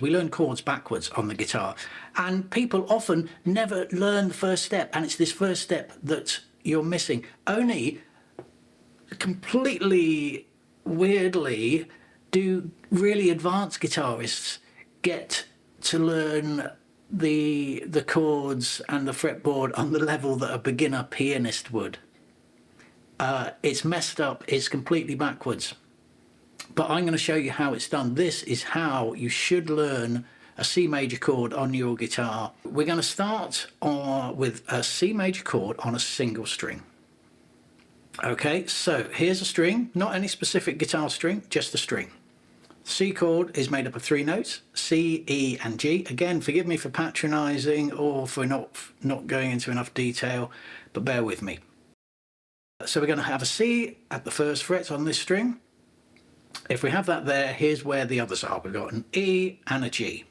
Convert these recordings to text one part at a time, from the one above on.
We learn chords backwards on the guitar, and people often never learn the first step, and it's this first step that you're missing. Only completely weirdly do really advanced guitarists get to learn the chords and the fretboard on the level that a beginner pianist would. It's messed up, it's completely backwards. But I'm going to show you how it's done. This is how you should learn a C major chord on your guitar. We're going to start with a C major chord on a single string. Okay, so here's a string, not any specific guitar string, just a string. C chord is made up of 3 notes, C, E and G. Again, forgive me for patronising or for not going into enough detail, but bear with me. So we're going to have a C at the first fret on this string. If we have that there, here's where the others are. We've got an E and a G.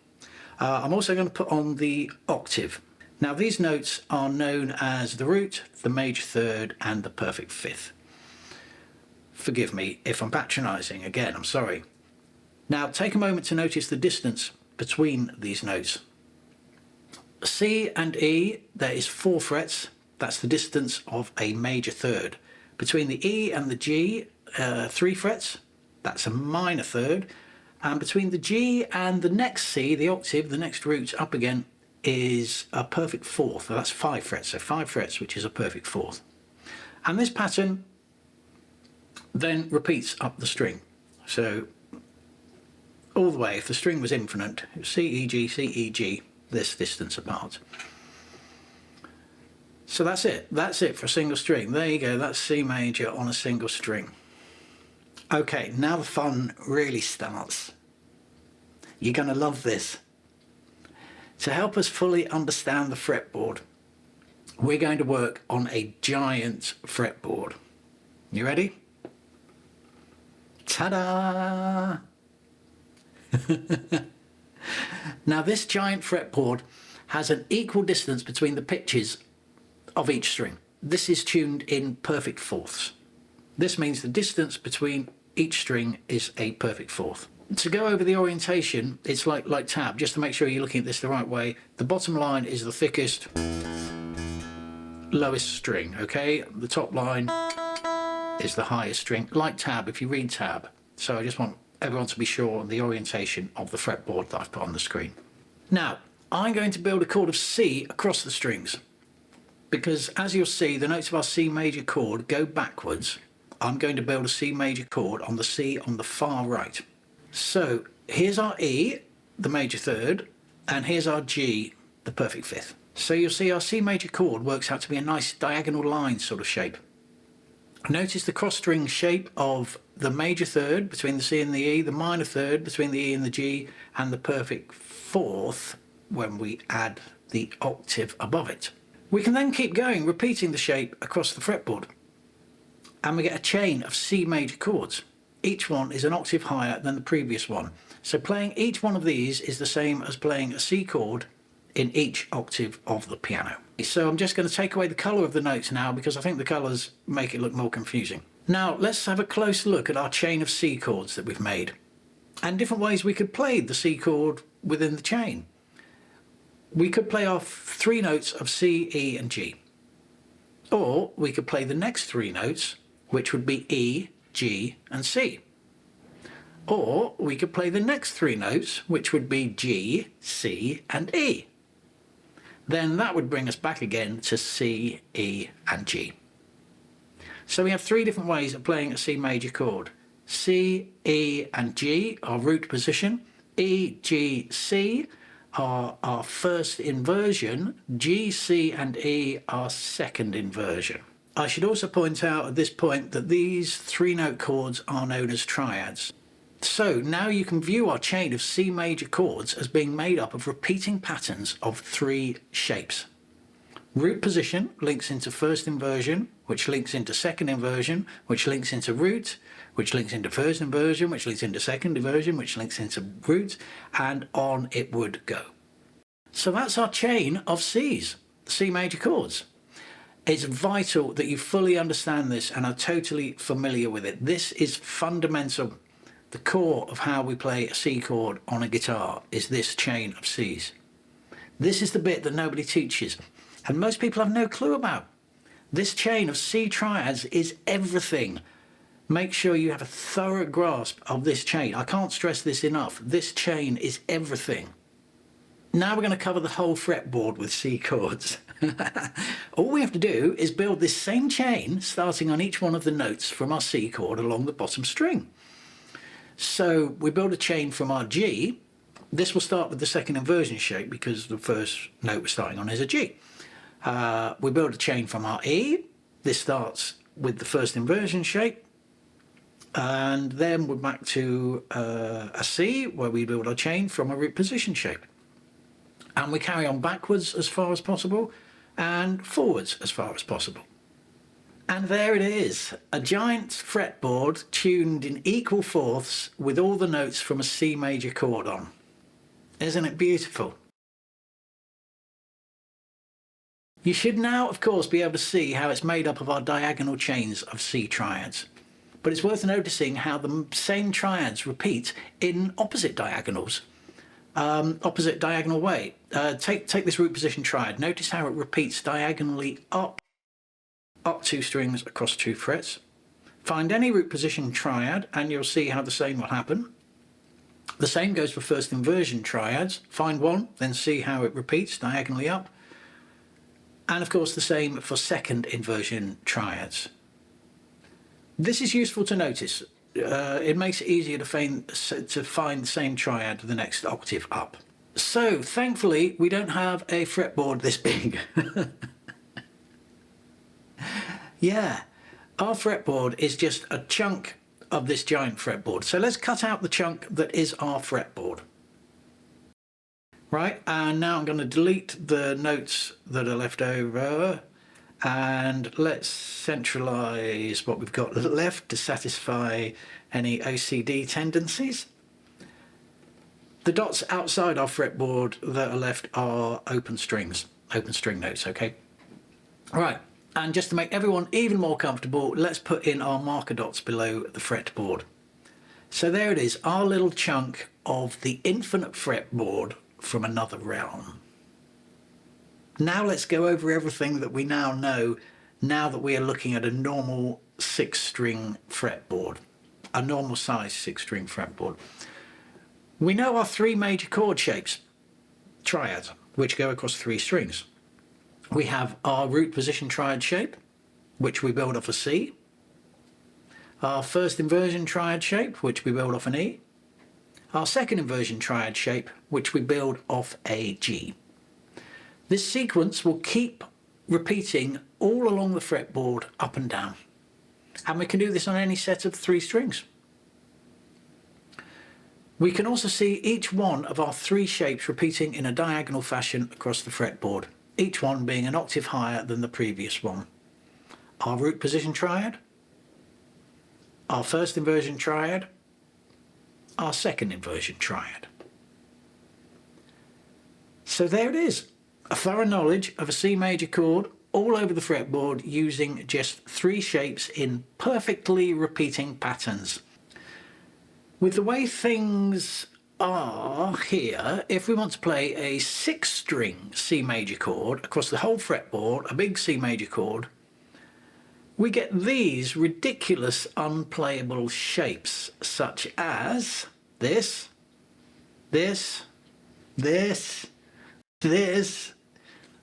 I'm also going to put on the octave. Now these notes are known as the root, the major third and the perfect fifth. Forgive me if I'm patronising, again, I'm sorry. Now take a moment to notice the distance between these notes. C and E, there is 4 frets. That's the distance of a major third. Between the E and the G, 3 frets. That's a minor third. And between the G and the next C, the octave, the next root up again, is a perfect fourth. So that's 5 frets. So 5 frets, which is a perfect fourth. And this pattern then repeats up the string. So all the way, if the string was infinite, C, E, G, C, E, G, this distance apart. So that's it. That's it for a single string. There you go. That's C major on a single string. Okay, now the fun really starts. You're going to love this. To help us fully understand the fretboard, we're going to work on a giant fretboard. You ready? Ta-da! Now this giant fretboard has an equal distance between the pitches of each string. This is tuned in perfect fourths. This means the distance between each string is a perfect fourth. To go over the orientation, it's like tab, just to make sure you're looking at this the right way. The bottom line is the thickest, lowest string, okay? The top line is the highest string, like tab if you read tab. So I just want everyone to be sure on the orientation of the fretboard that I've put on the screen. Now, I'm going to build a chord of C across the strings, because as you'll see, the notes of our C major chord go backwards. I'm going to build a C major chord on the C on the far right. So here's our E, the major third, and here's our G, the perfect fifth. So you'll see our C major chord works out to be a nice diagonal line sort of shape. Notice the cross string shape of the major third between the C and the E, the minor third between the E and the G, and the perfect fourth when we add the octave above it. We can then keep going, repeating the shape across the fretboard, and we get a chain of C major chords. Each one is an octave higher than the previous one. So playing each one of these is the same as playing a C chord in each octave of the piano. So I'm just going to take away the colour of the notes now, because I think the colours make it look more confusing. Now let's have a close look at our chain of C chords that we've made, and different ways we could play the C chord within the chain. We could play off 3 notes of C, E and G. Or we could play the next 3 notes, which would be E, G and C. Or we could play the next 3 notes, which would be G, C and E. Then that would bring us back again to C, E and G. So we have 3 different ways of playing a C major chord. C, E and G are root position. E, G, C are our first inversion. G, C and E are second inversion. I should also point out at this point that these 3-note chords are known as triads. So now you can view our chain of C major chords as being made up of repeating patterns of 3 shapes. Root position links into first inversion, which links into second inversion, which links into root, which links into first inversion, which links into second inversion, which links into root, and on it would go. So that's our chain of C's, C major chords. It's vital that you fully understand this and are totally familiar with it. This is fundamental. the core of how we play a C chord on a guitar is this chain of Cs. This is the bit that nobody teaches, and most people have no clue about. This chain of C triads is everything. Make sure you have a thorough grasp of this chain. I can't stress this enough. This chain is everything. Now we're going to cover the whole fretboard with C chords. All we have to do is build this same chain starting on each one of the notes from our C chord along the bottom string. So we build a chain from our G. This will start with the second inversion shape because the first note we're starting on is a G. We build a chain from our E. This starts with the first inversion shape. And then we're back to a C, where we build our chain from a root position shape. And we carry on backwards as far as possible and forwards as far as possible. And there it is, a giant fretboard tuned in equal fourths with all the notes from a C major chord on. Isn't it beautiful? You should now, of course, be able to see how it's made up of our diagonal chains of C triads. But it's worth noticing how the same triads repeat in opposite diagonals. Opposite diagonal way. Take this root position triad. Notice how it repeats diagonally up 2 strings across 2 frets. Find any root position triad and you'll see how the same will happen. The same goes for first inversion triads. Find one, then see how it repeats diagonally up. And of course the same for second inversion triads. This is useful to notice. It makes it easier to find the same triad the next octave up. So thankfully we don't have a fretboard this big. Yeah, our fretboard is just a chunk of this giant fretboard. So let's cut out the chunk that is our fretboard. Right, and now I'm going to delete the notes that are left over. And let's centralize what we've got left to satisfy any OCD tendencies. The dots outside our fretboard that are left are open strings, open string notes, okay? Right, and just to make everyone even more comfortable, let's put in our marker dots below the fretboard. So there it is, our little chunk of the infinite fretboard from another realm. Now let's go over everything that we now know now that we are looking at a normal 6-string fretboard, a normal size 6-string fretboard. We know our 3 major chord shapes, triads, which go across 3 strings. We have our root position triad shape, which we build off a C, our first inversion triad shape, which we build off an E, our second inversion triad shape, which we build off a G. This sequence will keep repeating all along the fretboard up and down. And we can do this on any set of 3 strings. We can also see each one of our 3 shapes repeating in a diagonal fashion across the fretboard, each one being an octave higher than the previous one. Our root position triad, our first inversion triad, our second inversion triad. So there it is. A thorough knowledge of a C major chord all over the fretboard using just 3 shapes in perfectly repeating patterns. With the way things are here, if we want to play a 6-string C major chord across the whole fretboard, a big C major chord, we get these ridiculous unplayable shapes such as this, this, this, this,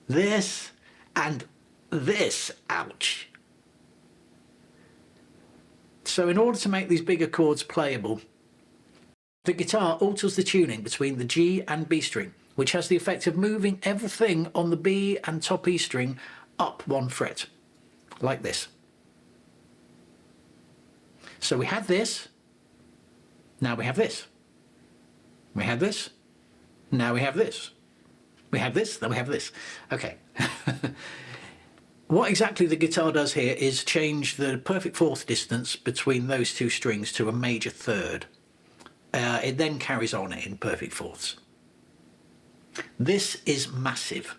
this, and this. Ouch. So in order to make these bigger chords playable, the guitar alters the tuning between the G and B string, which has the effect of moving everything on the B and top E string up 1 fret, like this. So we had this, now we have this. We had this, now we have this. We have this, then we have this. Okay. What exactly the guitar does here is change the perfect 4th distance between those 2 strings to a major 3rd. It then carries on in perfect 4ths. This is massive.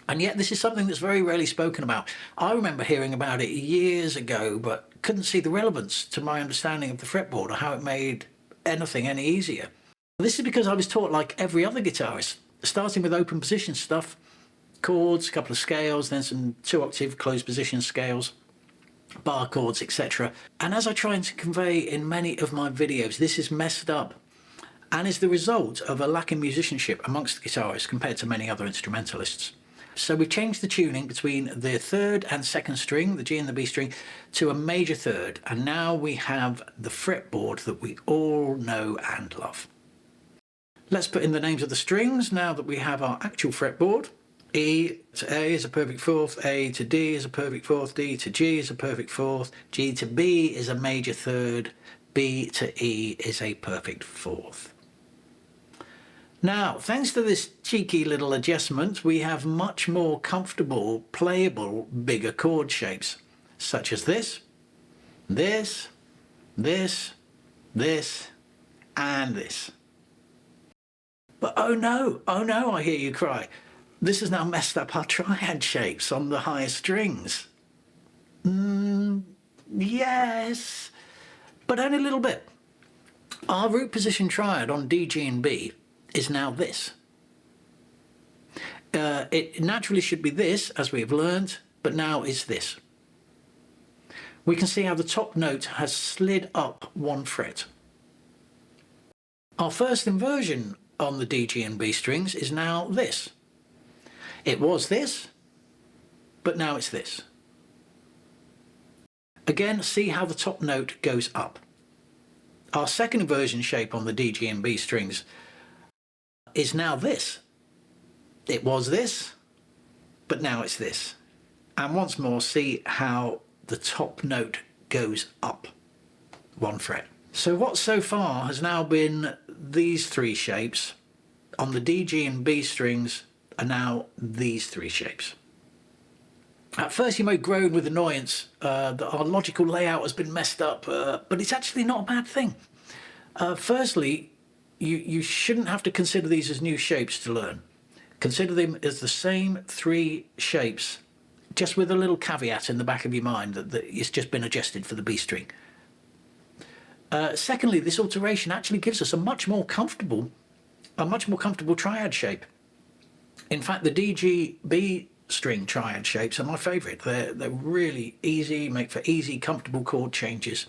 And yet this is something that's very rarely spoken about. I remember hearing about it years ago, but couldn't see the relevance to my understanding of the fretboard or how it made anything any easier. This is because I was taught like every other guitarist, starting with open position stuff, chords, a couple of scales, then some 2-octave closed position scales, bar chords, etc. And as I try to convey in many of my videos, this is messed up and is the result of a lack in musicianship amongst the guitarists compared to many other instrumentalists. So we've changed the tuning between the third and second string, the G and the B string, to a major third, and now we have the fretboard that we all know and love. Let's put in the names of the strings now that we have our actual fretboard. E to A is a perfect fourth, A to D is a perfect fourth, D to G is a perfect fourth, G to B is a major third, B to E is a perfect fourth. Now, thanks to this cheeky little adjustment, we have much more comfortable, playable, bigger chord shapes, such as this, this, this, this, and this. But oh no, I hear you cry. This has now messed up our triad shapes on the higher strings. Yes, but only a little bit. Our root position triad on D, G and B is now this. It naturally should be this, as we have learned, but now it's this. We can see how the top note has slid up 1 fret. Our first inversion on the D, G and B strings is now this. It was this, but now it's this. Again, see how the top note goes up. Our second inversion shape on the D, G and B strings is now this. It was this, but now it's this. And once more, see how the top note goes up 1 fret. So what so far has now been these 3 shapes on the D, G and B strings are now these 3 shapes. At first you may groan with annoyance that our logical layout has been messed up, but it's actually not a bad thing. Firstly, you shouldn't have to consider these as new shapes to learn. Consider them as the same 3 shapes, just with a little caveat in the back of your mind that it's just been adjusted for the B string. Secondly, this alteration actually gives us a much more comfortable triad shape. In fact, the D, G, B string triad shapes are my favourite. They're really easy, make for easy, comfortable chord changes.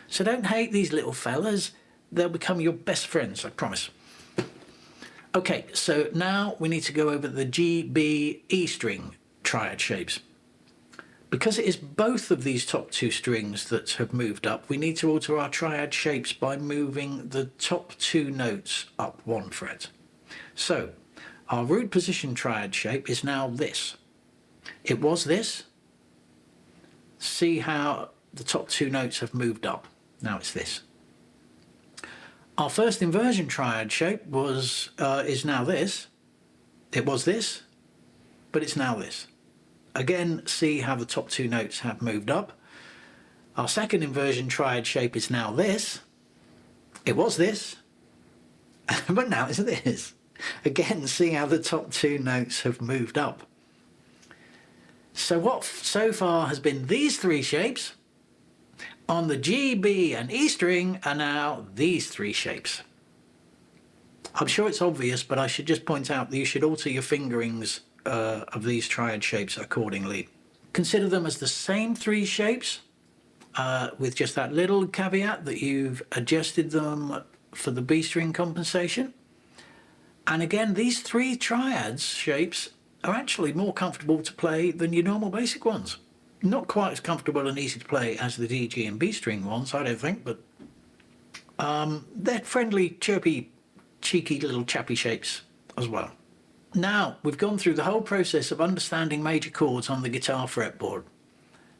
So don't hate these little fellas. They'll become your best friends, I promise. Okay, so now we need to go over the G, B, E string triad shapes. Because it is both of these top 2 strings that have moved up, we need to alter our triad shapes by moving the top 2 notes up 1 fret. So, our root position triad shape is now this. It was this. See how the top 2 notes have moved up. Now it's this. Our first inversion triad shape is now this. It was this, but it's now this. Again, see how the top 2 notes have moved up. Our second inversion triad shape is now this. It was this, but now it's this. Again, see how the top 2 notes have moved up. So what so far has been these 3 shapes on the G, B and E string are now these 3 shapes. I'm sure it's obvious, but I should just point out that you should alter your fingerings of these triad shapes accordingly. Consider them as the same 3 shapes with just that little caveat that you've adjusted them for the B string compensation. And again, these 3 triads shapes are actually more comfortable to play than your normal basic ones. Not quite as comfortable and easy to play as the D, G and B string ones, I don't think, but they're friendly, chirpy, cheeky little chappy shapes as well. Now, we've gone through the whole process of understanding major chords on the guitar fretboard.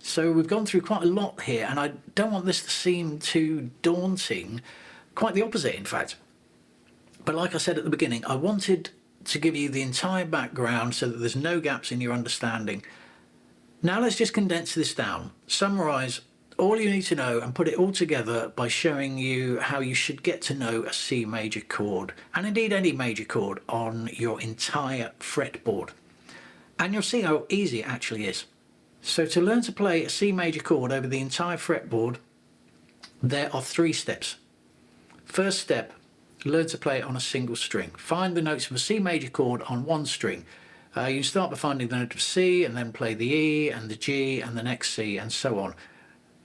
So we've gone through quite a lot here, and I don't want this to seem too daunting. Quite the opposite, in fact. But like I said at the beginning, I wanted to give you the entire background so that there's no gaps in your understanding. Now let's just condense this down, summarise all you need to know and put it all together by showing you how you should get to know a C major chord, and indeed any major chord on your entire fretboard. And you'll see how easy it actually is. So to learn to play a C major chord over the entire fretboard, there are 3 steps. First step, learn to play it on a single string. Find the notes of a C major chord on one string. You start by finding the note of C and then play the E and the G and the next C and so on.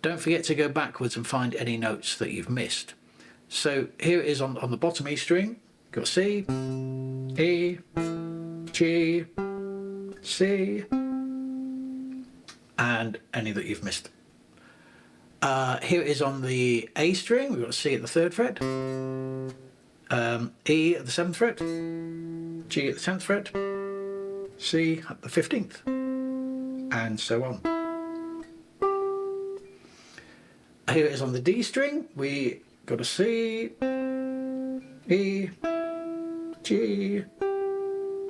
Don't forget to go backwards and find any notes that you've missed. So here it is on the bottom E string. You've got C, E, G, C, and any that you've missed. Here it is on the A string. We've got C at the 3rd fret, E at the 7th fret, G at the 10th fret, C at the 15th, and so on. Here it is on the D string. We got a C, E, G,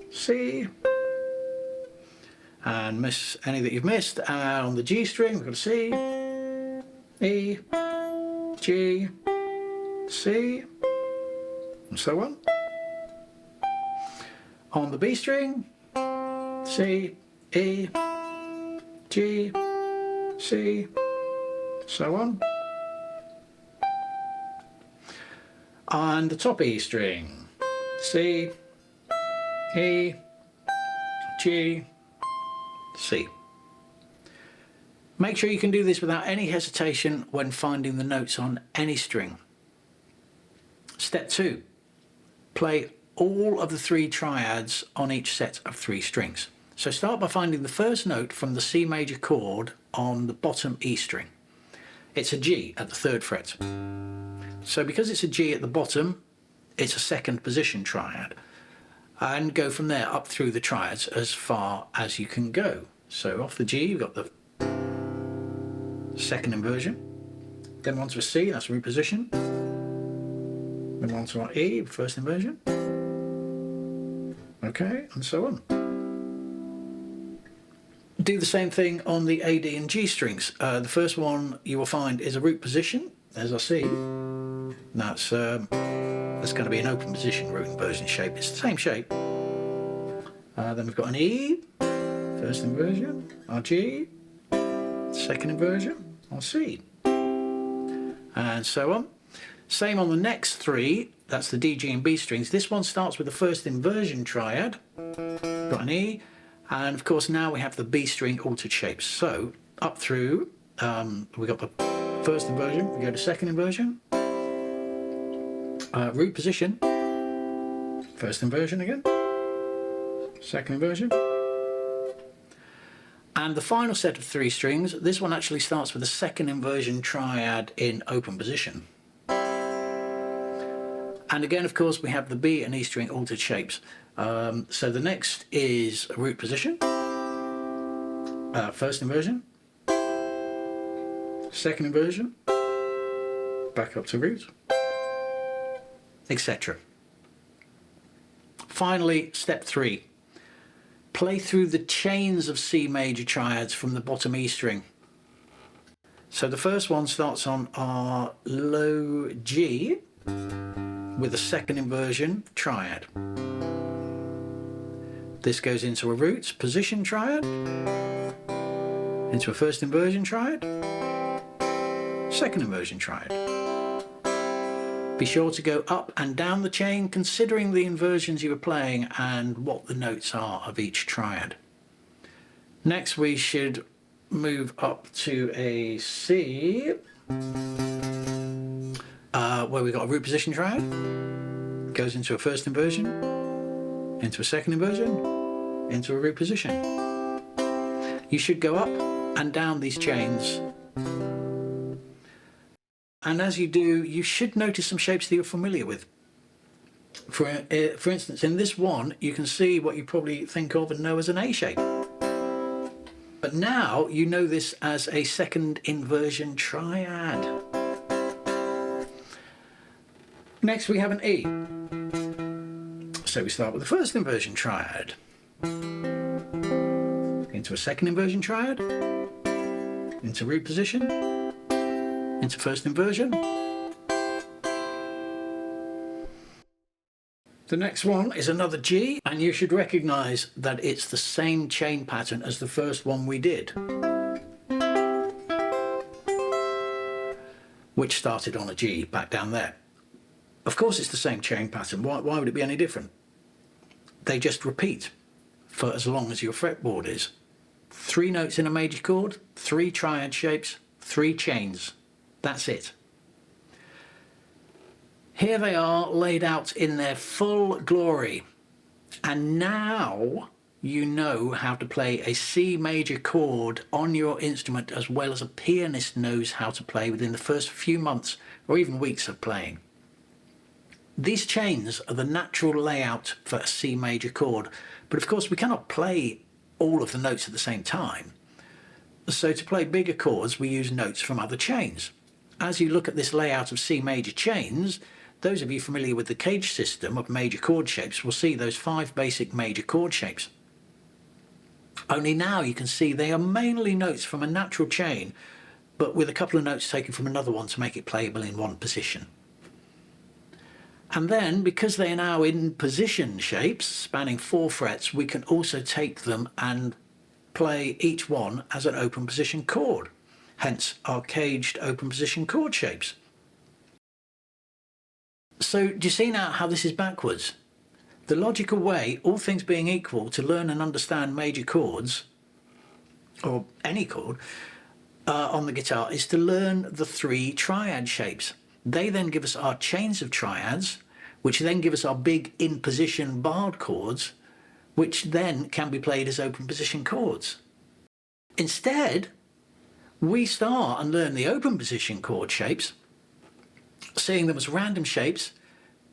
C, and miss any that you've missed. And on the G string, we've got a C, E, G, C, and so on. On the B string, C, E, G, C, so on. On the top E string, C, E, G, C. Make sure you can do this without any hesitation when finding the notes on any string. Step 2. Play all of the 3 triads on each set of 3 strings. So start by finding the first note from the C major chord on the bottom E string. It's a G at the 3rd fret. So because it's a G at the bottom, it's a 2nd position triad. And go from there up through the triads as far as you can go. So off the G, you've got the 2nd inversion, then on to a C, that's a root position, then on to our E, 1st inversion, okay, and so on. Do the same thing on the A, D and G strings. The first one you will find is a root position, as I see. That's going to be an open position root inversion shape. It's the same shape. Then we've got an E, 1st inversion, our G, 2nd inversion, our C, and so on. Same on the next 3, that's the D, G and B strings. This one starts with the 1st inversion triad, got an E, and of course now we have the B string altered shapes. So up through, we got the 1st inversion, we go to 2nd inversion, root position, 1st inversion again, 2nd inversion, and the final set of 3 strings, this one actually starts with a 2nd inversion triad in open position. And again, of course, we have the B and E string altered shapes. So the next is a root position, 1st inversion, 2nd inversion, back up to root, etc. Finally, step 3. Play through the chains of C major triads from the bottom E string. So the first one starts on our low G with a 2nd inversion triad. This goes into a root position triad, into a 1st inversion triad, 2nd inversion triad. Be sure to go up and down the chain considering the inversions you are playing and what the notes are of each triad. Next we should move up to a C, where we've got a root position triad, goes into a 1st inversion, into a 2nd inversion, into a root position. You should go up and down these chains. And as you do, you should notice some shapes that you're familiar with. For instance, in this one, you can see what you probably think of and know as an A shape. But now you know this as a 2nd inversion triad. Next we have an E. So we start with the 1st inversion triad, into a 2nd inversion triad, into root position, into 1st inversion. The next one is another G, and you should recognize that it's the same chain pattern as the first one we did. which started on a G back down there. Of course it's the same chain pattern. Why would it be any different? They just repeat for as long as your fretboard is. 3 notes in a major chord, 3 triad shapes, 3 chains. That's it. Here they are laid out in their full glory. And now you know how to play a C major chord on your instrument as well as a pianist knows how to play within the first few months or even weeks of playing. These chains are the natural layout for a C major chord, but of course we cannot play all of the notes at the same time. So to play bigger chords we use notes from other chains. As you look at this layout of C major chains, those of you familiar with the cage system of major chord shapes will see those 5 basic major chord shapes. Only now you can see they are mainly notes from a natural chain, but with a couple of notes taken from another one to make it playable in one position. And then, because they are now in position shapes, spanning 4 frets, we can also take them and play each one as an open position chord, hence our caged open position chord shapes. So do you see now how this is backwards? The logical way, all things being equal, to learn and understand major chords, or any chord, on the guitar is to learn the 3 triad shapes. They then give us our chains of triads, which then give us our big in-position barred chords, which then can be played as open position chords. Instead, we start and learn the open position chord shapes, seeing them as random shapes,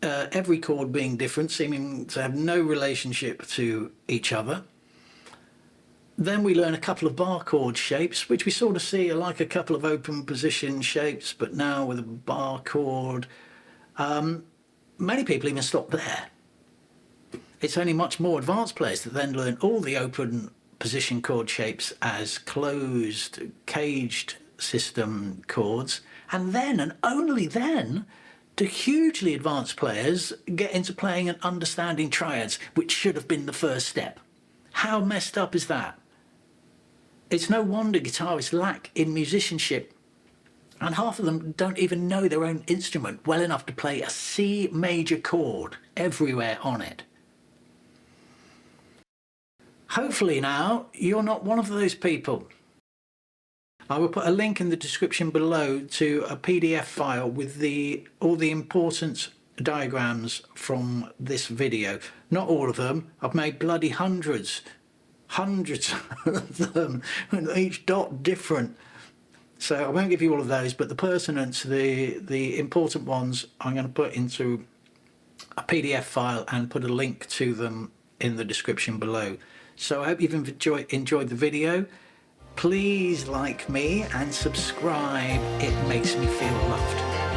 every chord being different, seeming to have no relationship to each other. Then we learn a couple of bar chord shapes, which we sort of see are like a couple of open position shapes, but now with a bar chord. Many people even stop there. It's only much more advanced players that then learn all the open position chord shapes as closed, caged system chords, and then, and only then, do hugely advanced players get into playing and understanding triads, which should have been the first step. How messed up is that? It's no wonder guitarists lack in musicianship, and half of them don't even know their own instrument well enough to play a C major chord everywhere on it. Hopefully now you're not one of those people. I will put a link in the description below to a PDF file with all the important diagrams from this video. Not all of them. I've made bloody hundreds of them, with each dot different. So I won't give you all of those, but the pertinent, the important ones, I'm going to put into a PDF file and put a link to them in the description below. So I hope you've enjoyed the video. Please like me and subscribe. It makes me feel loved.